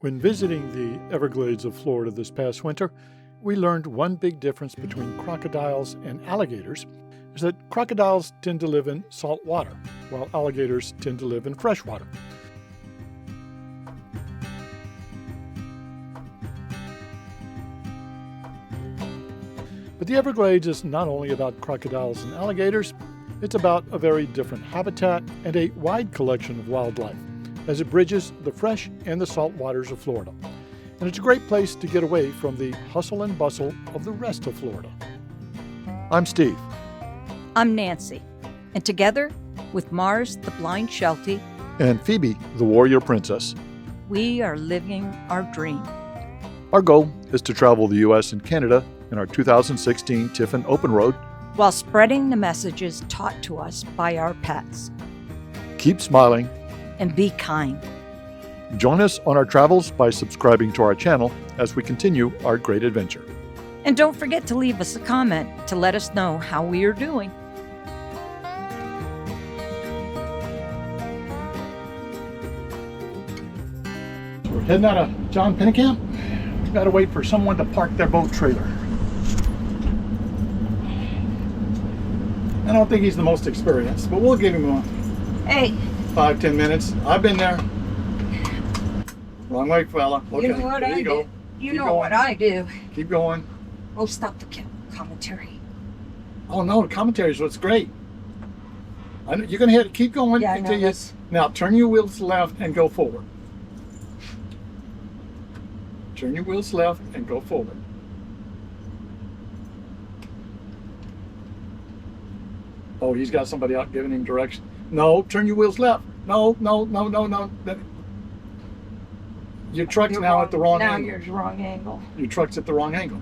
When visiting the Everglades of Florida this past winter, we learned one big difference between crocodiles and alligators is that crocodiles tend to live in salt water, while alligators tend to live in fresh water. But the Everglades is not only about crocodiles and alligators, it's about a very different habitat and a wide collection of wildlife, as it bridges the fresh and the salt waters of Florida. And it's a great place to get away from the hustle and bustle of the rest of Florida. I'm Steve. I'm Nancy. And together, with Mars, the blind Sheltie, And Phoebe, the warrior princess. we are living our dream. Our goal is to travel the U.S. and Canada in our 2016 Tiffin Open Road. While spreading the messages taught to us by our pets. Keep smiling. And be kind. Join us on our travels by subscribing to our channel as we continue our great adventure. And don't forget to leave us a comment to let us know how we are doing. We're heading out of John Pennicamp. We've got to wait for someone to park their boat trailer. I don't think he's the most experienced, but we'll give him a Hey, 5-10 minutes. I've been there. Wrong way, fella. Okay, you know what there I you go. do? You Keep know going. what I do. Keep going. Oh, stop the commentary. Oh no, the commentary is what's great. I know, you're gonna hit it. Keep going. Yeah, I know until you- this. Now turn your wheels left and go forward. Turn your wheels left and go forward. Oh, he's got somebody out giving him direction. No, turn your wheels left. No. Your truck's now at the wrong now angle. you're at the wrong angle. Your truck's at the wrong angle.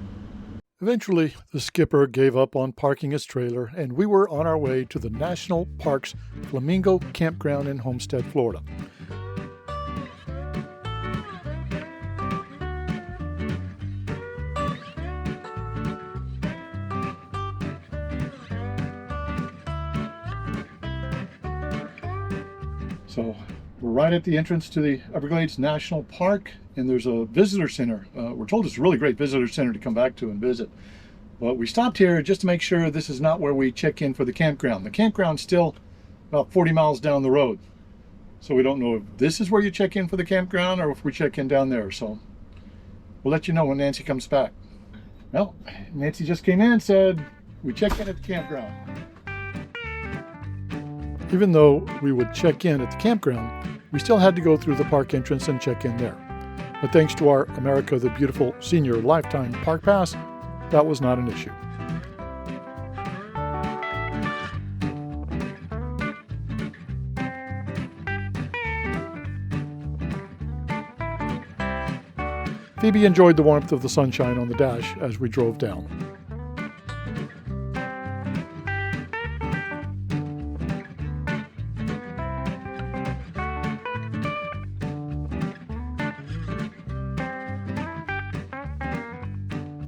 Eventually, the skipper gave up on parking his trailer, and we were on our way to the National Park's Flamingo Campground in Homestead, Florida. So we're right at the entrance to the Everglades National Park, and there's a visitor center. We're told it's a really great visitor center to come back to and visit. But we stopped here just to make sure this is not where we check in for the campground. The campground's still about 40 miles down the road. So we don't know if this is where you check in for the campground or if we check in down there. So we'll let you know when Nancy comes back. Well, Nancy just came in and said, we check in at the campground. Even though we would check in at the campground, we still had to go through the park entrance and check in there. But thanks to our America the Beautiful Senior Lifetime Park Pass, that was not an issue. Phoebe enjoyed the warmth of the sunshine on the dash as we drove down.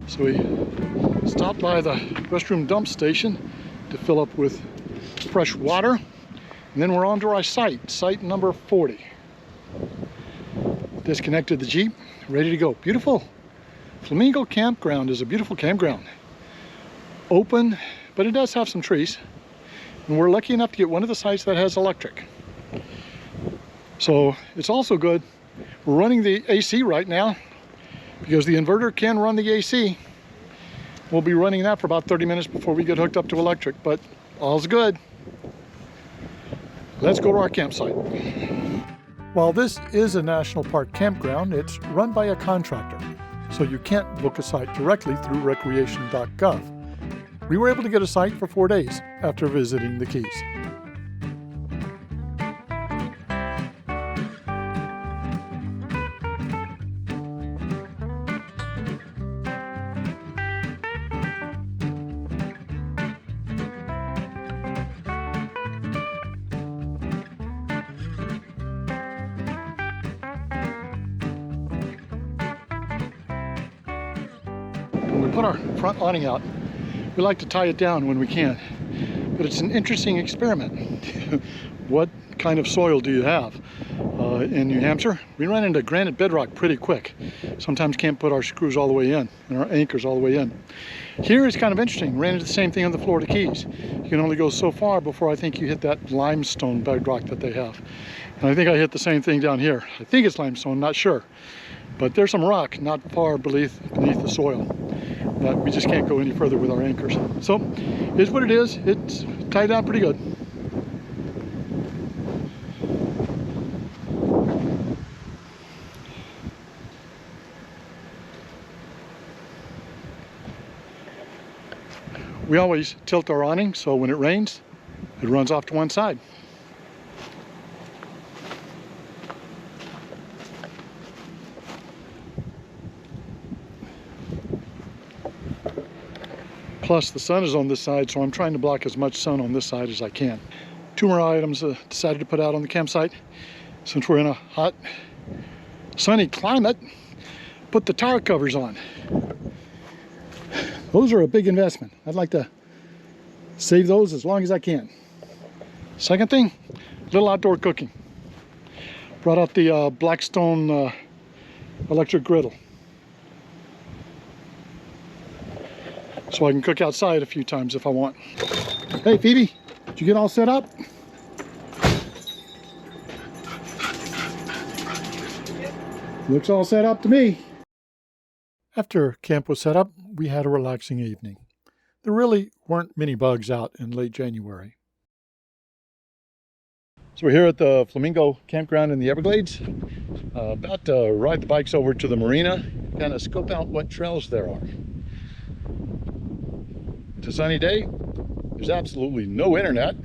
So we stopped by the restroom dump station to fill up with fresh water, and then we're on to our site number 40. Disconnected the Jeep, ready to go. Beautiful. Flamingo Campground is a beautiful campground. Open, but it does have some trees. And we're lucky enough to get one of the sites that has electric. So it's also good. We're running the AC right now, because the inverter can run the AC. We'll be running that for about 30 minutes before we get hooked up to electric, but all's good. Let's go to our campsite. While this is a national park campground, it's run by a contractor, so you can't book a site directly through recreation.gov. We were able to get a site for 4 days after visiting the Keys. When we put our front awning out, we like to tie it down when we can, but it's an interesting experiment. What kind of soil do you have? in New Hampshire, we ran into granite bedrock pretty quick. Sometimes can't put our screws all the way in and our anchors all the way in. Here it's kind of interesting. Ran into the same thing on the Florida Keys. You can only go so far before I think you hit that limestone bedrock that they have. And I think I hit the same thing down here. I think it's limestone, not sure. But there's some rock not far beneath the soil that we just can't go any further with our anchors. So here's what it is. It's tied down pretty good. We always tilt our awning so when it rains, it runs off to one side. Plus the sun is on this side, so I'm trying to block as much sun on this side as I can. Two more items decided to put out on the campsite. Since we're in a hot, sunny climate, put the tar covers on. Those are a big investment. I'd like to save those as long as I can. Second thing, little outdoor cooking. Brought out the Blackstone electric griddle, so I can cook outside a few times if I want. Hey Phoebe, did you get all set up? Looks all set up to me. After camp was set up, we had a relaxing evening. There really weren't many bugs out in late January. So we're here at the Flamingo Campground in the Everglades. About to ride the bikes over to the Marina, kind of scope out what trails there are. It's a sunny day. There's absolutely no internet.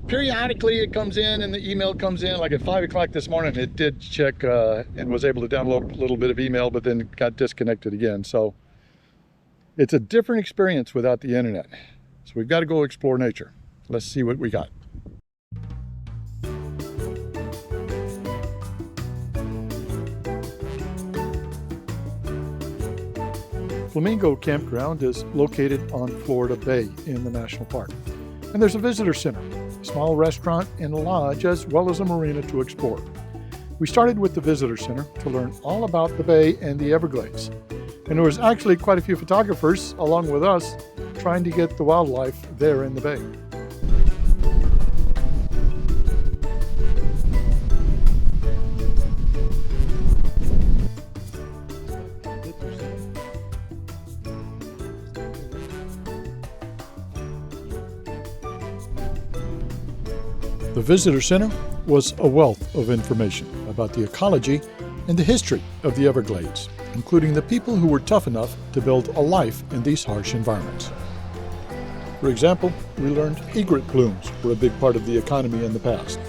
Periodically it comes in and the email comes in. Like at 5 o'clock this morning it did check and was able to download a little bit of email, but then got disconnected again. So it's a different experience without the internet. So we've got to go explore nature. Let's see what we got. Flamingo Campground is located on Florida Bay in the national park. And there's a visitor center, a small restaurant, and a lodge, as well as a marina to explore. We started with the visitor center to learn all about the bay and the Everglades. And there was actually quite a few photographers, along with us, trying to get the wildlife there in the bay. The visitor center was a wealth of information about the ecology and the history of the Everglades, including the people who were tough enough to build a life in these harsh environments. For example, we learned egret blooms were a big part of the economy in the past.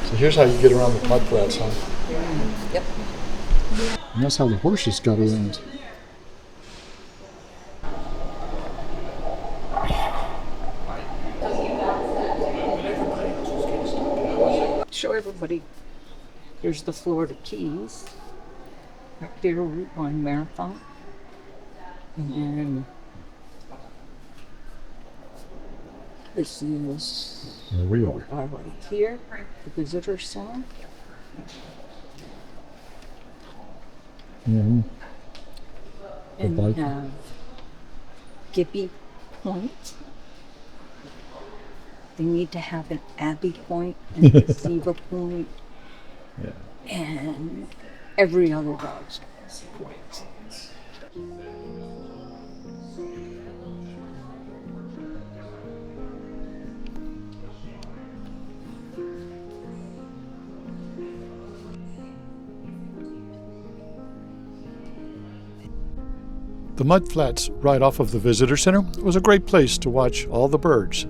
So here's how you get around the mud flats, huh? Yep. And that's how the horses got around. Show everybody. Here's the Florida Keys. Right there, Route 1 Marathon. And then this is There we are. right here, the visitor center. Mm-hmm. And we have Gippy Point. They need to have an Abbey Point and a Ziva Point. Yeah. And every other dog's point. The mud flats right off of the visitor center was a great place to watch all the birds.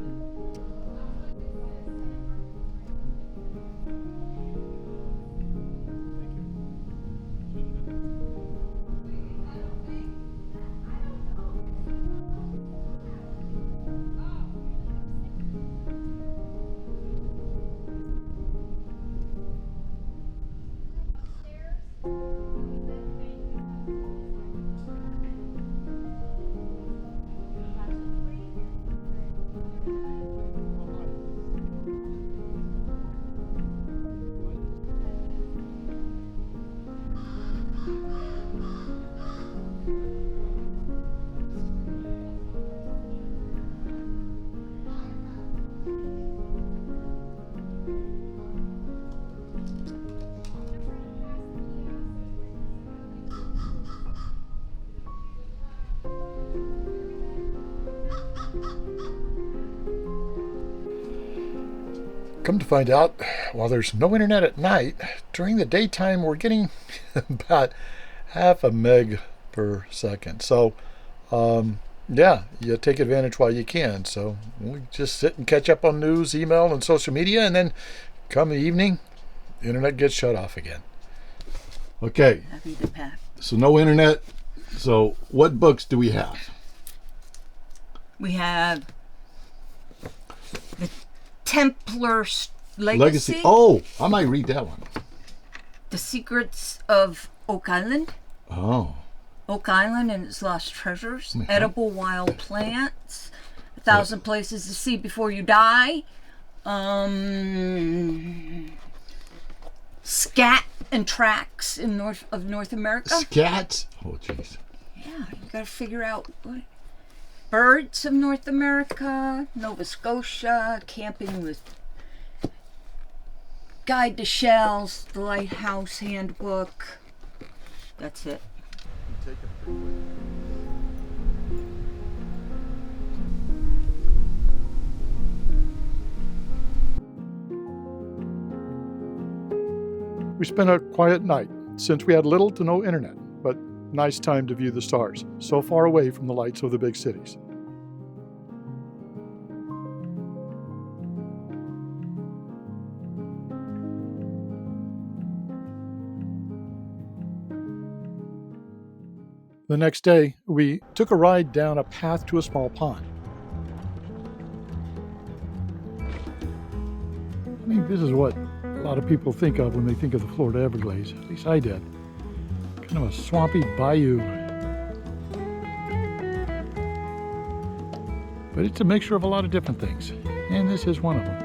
Come to find out, while there's no internet at night, during the daytime we're getting about half a meg per second. So, yeah, you take advantage while you can. So we just sit and catch up on news, email, and social media, and then come the evening, the internet gets shut off again. Okay, Happy to pack. so no internet. So what books do we have? We have the Templar Legacy. Oh, I might read that one. The Secrets of Oak Island. Oh. Oak Island and its lost treasures. Mhm. Edible wild plants. 1,000 places to see before you die. Scat and tracks in North America. Scats? Oh, jeez. Yeah, you gotta figure out what. Birds of North America, Nova Scotia, camping with Guide to Shells, the Lighthouse Handbook. That's it. We spent a quiet night since we had little to no internet, but nice time to view the stars, so far away from the lights of the big cities. The next day, we took a ride down a path to a small pond. I think this is what a lot of people think of when they think of the Florida Everglades. At least I did. Kind of a swampy bayou. But it's a mixture of a lot of different things, and this is one of them.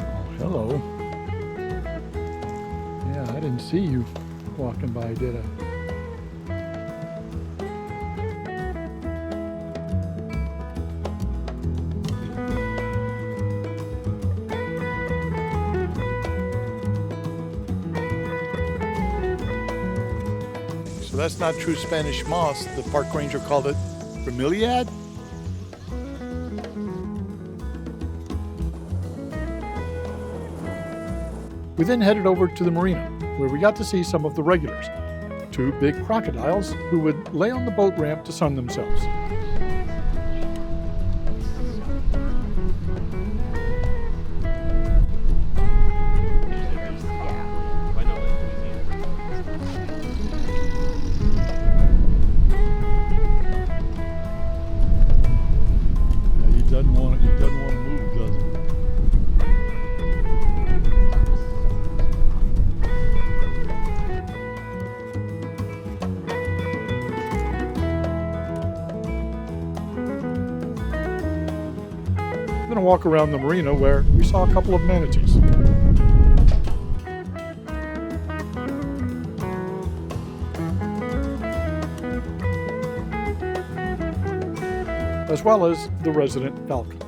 Oh, hello. Yeah, I didn't see you walking by, did I? So that's not true Spanish moss. The park ranger called it bromeliad. We then headed over to the Marina, where we got to see some of the regulars, 2 big crocodiles who would lay on the boat ramp to sun themselves. He doesn't want to move, does he? Then a walk around the marina where we saw a couple of manatees. As well as the resident falcon.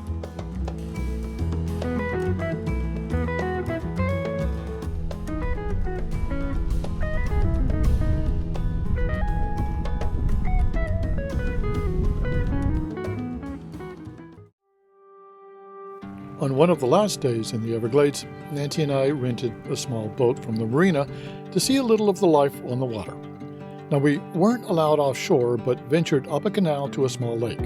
On one of the last days in the Everglades, Nancy and I rented a small boat from the marina to see a little of the life on the water. Now, we weren't allowed offshore, but ventured up a canal to a small lake.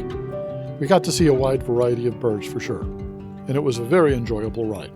We got to see a wide variety of birds for sure, and it was a very enjoyable ride.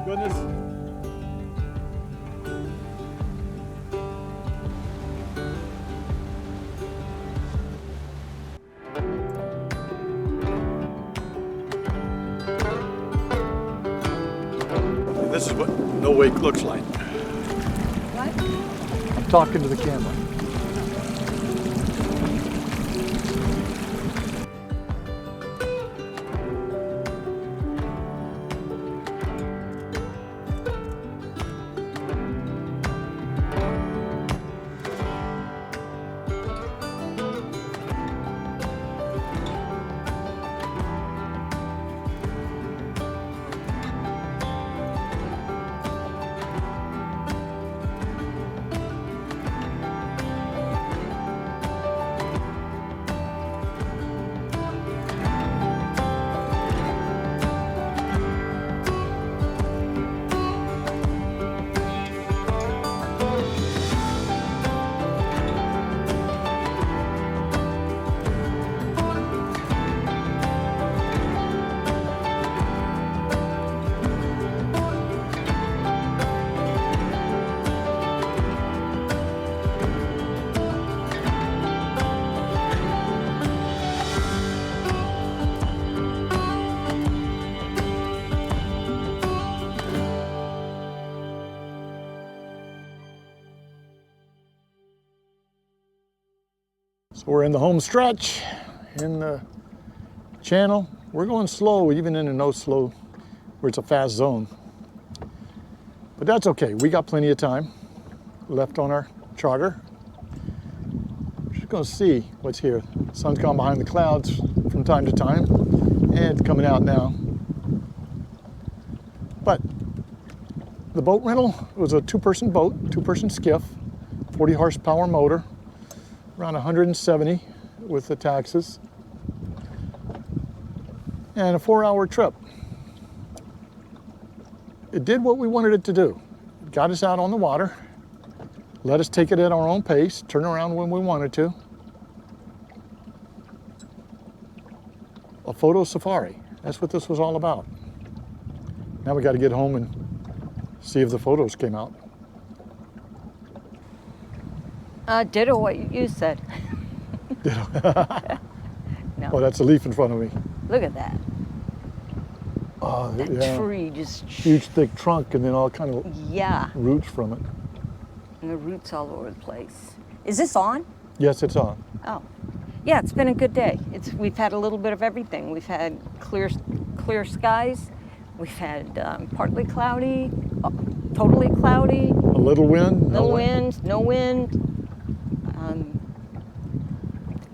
Goodness. This is what no wake looks like. What? I'm talking to the camera. So we're in the home stretch in the channel. We're going slow, even in a no slow, where it's a fast zone. But that's okay. We got plenty of time left on our charter. We're just going to see what's here. The sun's gone behind the clouds from time to time, and it's coming out now. But the boat rental was a two-person boat, two-person skiff, 40 horsepower motor, around 170 with the taxes, and a 4-hour trip. It did what we wanted it to do. It got us out on the water, let us take it at our own pace, turn around when we wanted to. A photo safari, that's what this was all about. Now we got to get home and see if the photos came out. Ditto what you said. Ditto. No. Oh, that's a leaf in front of me. Look at that. Oh, That yeah. tree just, Huge, thick trunk, and then all kind of yeah, roots from it. and the roots all over the place. Is this on? Yes, it's on. Oh, yeah, it's been a good day. We've had a little bit of everything. We've had clear skies. We've had partly cloudy, totally cloudy, A little wind. no wind, no wind.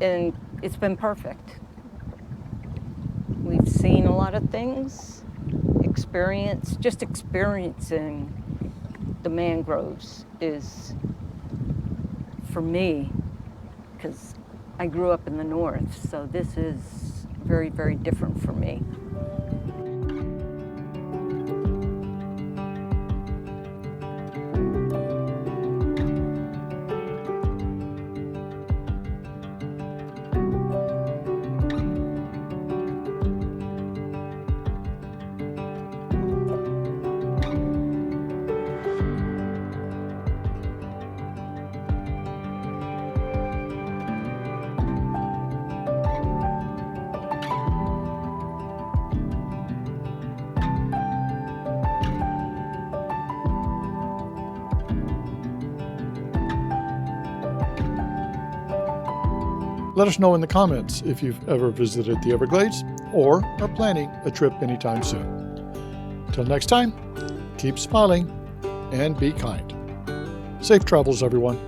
And it's been perfect. We've seen a lot of things, just experiencing the mangroves is, for me, because I grew up in the north, so this is very, very different for me. Let us know in the comments if you've ever visited the Everglades or are planning a trip anytime soon. Till next time, keep smiling and be kind. Safe travels, everyone.